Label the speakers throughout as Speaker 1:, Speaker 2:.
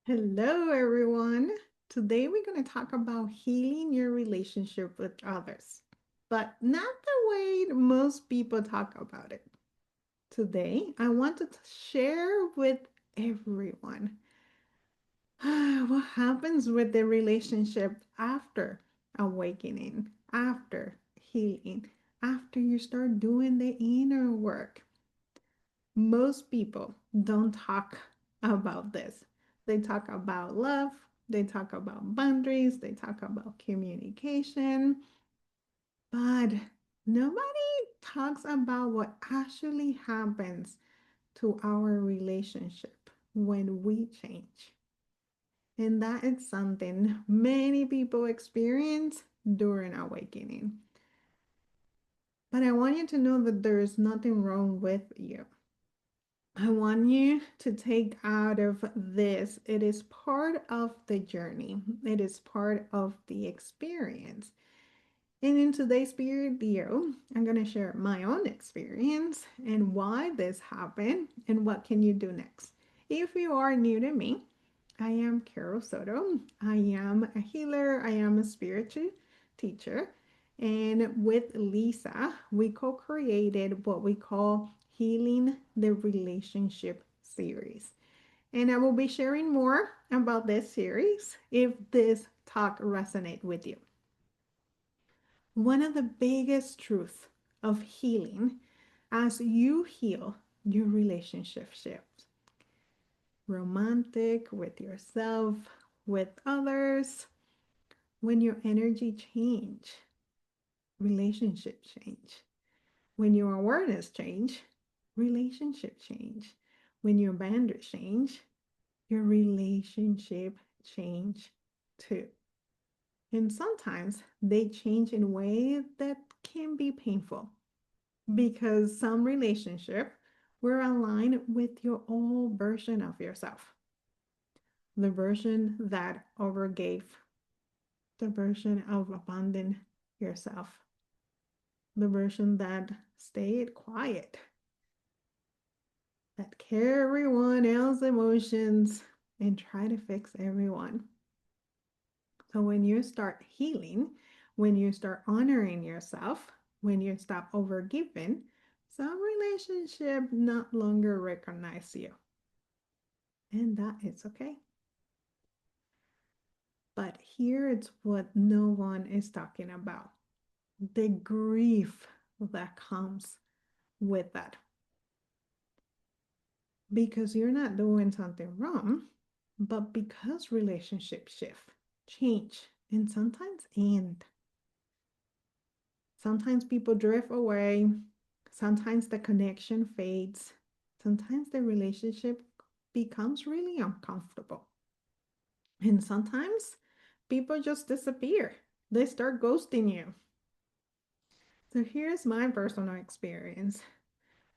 Speaker 1: Hello, everyone. Today we're going to talk about healing your relationship with others, but not the way most people talk about it. Today, I want to share with everyone what happens with the relationship after awakening, after healing, after you start doing the inner work. Most people don't talk about this. They talk about love, they talk about boundaries, they talk about communication, but nobody talks about what actually happens to our relationship when we change. And that is something many people experience during awakening. But I want you to know that there is nothing wrong with you. I want you to take out of this. It is part of the journey, it is part of the experience. And in today's video, I'm going to share my own experience and why this happened and what can you do next. If you are new to me, I am Carol Soto. I am a healer, I am a spiritual teacher. And with Lisa, we co created what we call Healing the Relationship series. And I will be sharing more about this series if this talk resonates with you. One of the biggest truths of healing, as you heal, your relationship shifts. Romantic, with yourself, with others. When your energy change, relationship change. When your awareness change, relationship change. When your boundaries change, your relationship change too. And sometimes they change in ways that can be painful because some relationship were aligned with your old version of yourself, the version that overgave, the version of abandon yourself, the version that stayed quiet, that care everyone else's emotions and try to fix everyone. So when you start healing, when you start honoring yourself, when you stop overgiving, some relationship not longer recognize you. And that is okay. But here it's what no one is talking about. The grief that comes with that. Because you're not doing something wrong, but because relationships shift, change, and sometimes end. Sometimes people drift away. Sometimes the connection fades. Sometimes the relationship becomes really uncomfortable. And sometimes people just disappear. They start ghosting you. So here's my personal experience.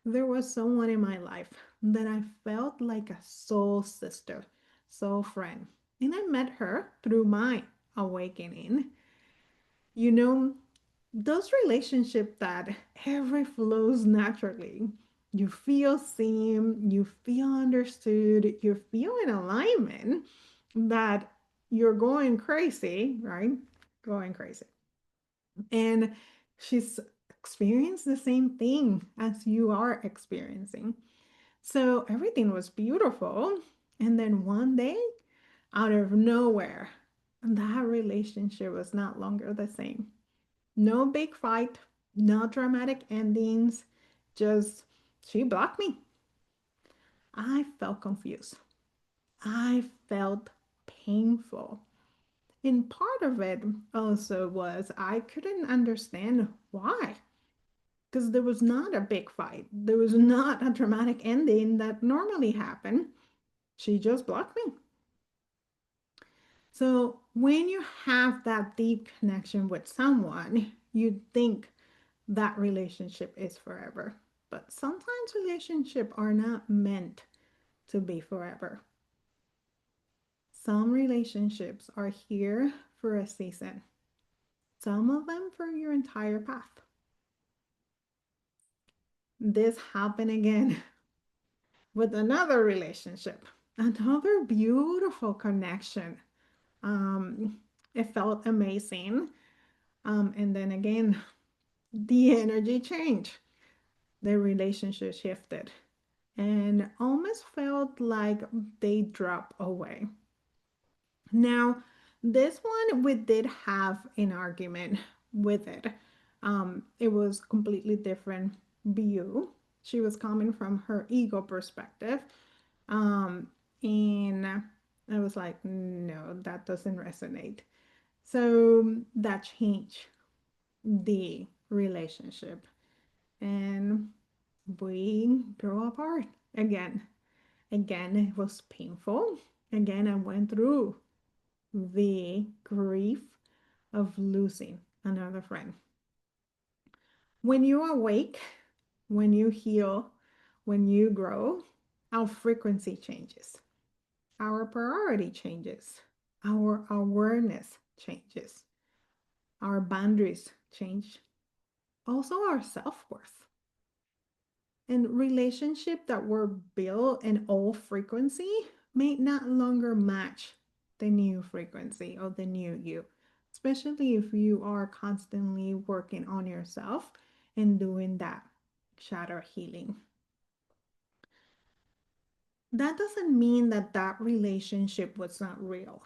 Speaker 1: There was someone in my life that I felt like a soul sister, soul friend. And I met her through my awakening. You know, those relationships that every flows naturally. You feel seen, you feel understood, you feel in alignment that you're going crazy, right? Going crazy. And she's experienced the same thing as you are experiencing. So everything was beautiful. And then one day, out of nowhere, that relationship was not longer the same. No big fight, no dramatic endings, just she blocked me. I felt confused. I felt painful. And part of it also was I couldn't understand why. Because there was not a big fight. There was not a dramatic ending that normally happened. She just blocked me. So when you have that deep connection with someone, you think that relationship is forever. But sometimes relationships are not meant to be forever. Some relationships are here for a season, some of them for your entire path. This happened again with another relationship. Another beautiful connection. Um, it felt amazing. And then again, the energy changed. The relationship shifted and almost felt like they dropped away. Now, this one we did have an argument with it. It was completely different view. She was coming from her ego perspective. Um, and I was like, no, that doesn't resonate. So that changed the relationship. And we grew apart again. Again, it was painful. Again, I went through the grief of losing another friend. When you awake, when you heal, when you grow, our frequency changes, our priority changes, our awareness changes, our boundaries change, also our self worth. And relationship that were built in old frequency may not longer match the new frequency or the new you, especially if you are constantly working on yourself and doing that shadow healing. That doesn't mean that that relationship was not real.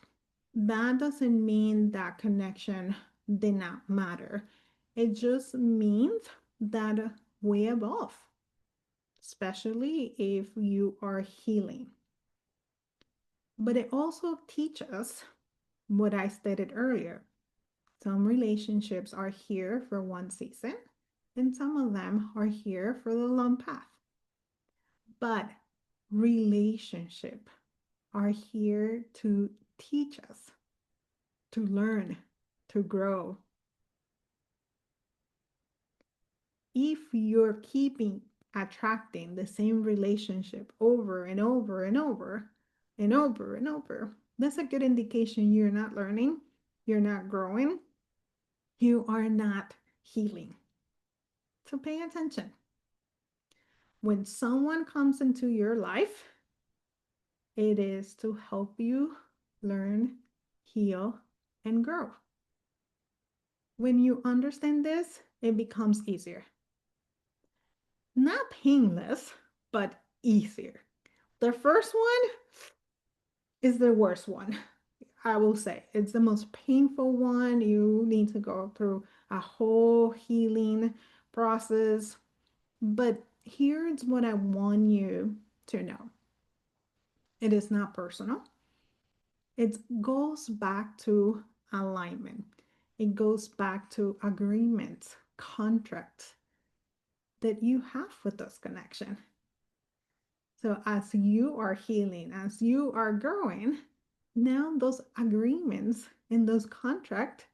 Speaker 1: That doesn't mean that connection did not matter. It just means that we evolve, especially if you are healing. But it also teaches us what I stated earlier. Some relationships are here for one season, and some of them are here for the long path. But relationships are here to teach us, to learn, to grow. If you're keeping attracting the same relationship over and over and over and over and over, that's a good indication you're not learning, you're not growing, you are not healing. So pay attention. When someone comes into your life, it is to help you learn, heal, and grow. When you understand this, it becomes easier. Not painless, but easier. The first one is the worst one. I will say it's the most painful one. You need to go through a whole healing process. But here's what I want you to know, it is not personal. It goes back to alignment, it goes back to agreements, contracts that you have with this connection. So as you are healing, as you are growing, now those agreements and those contracts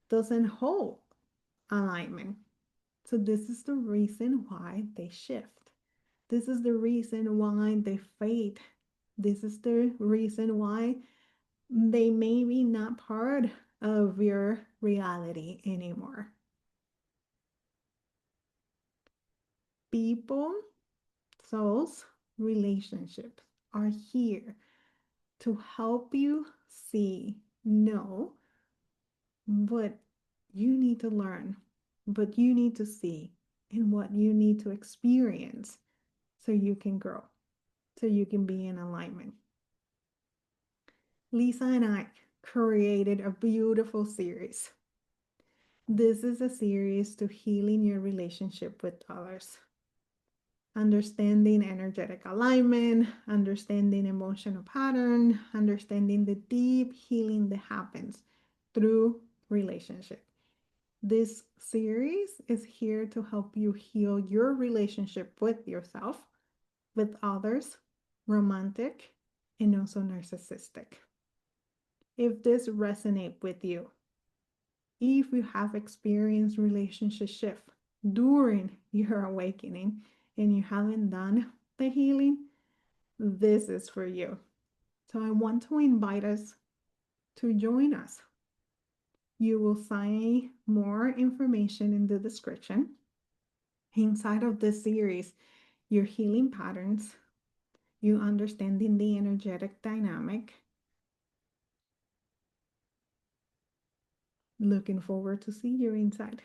Speaker 1: doesn't hold alignment. So this is the reason why they shift. This is the reason why they fade. This is the reason why they may be not part of your reality anymore. People, souls, relationships are here to help you see, know what you need to learn, what you need to see, and what you need to experience so you can grow, so you can be in alignment. Lisa and I created a beautiful series. This is a series to healing your relationship with others, understanding energetic alignment, understanding emotional pattern, understanding the deep healing that happens through relationship. This series is here to help you heal your relationship with yourself, with others, romantic, and also narcissistic. If this resonates with you, if you have experienced relationship shift during your awakening and you haven't done the healing, this is for you. So I want to invite us to join us. You will find more information in the description. Inside of this series, your healing patterns, You understanding the energetic dynamic. Looking forward to see you inside.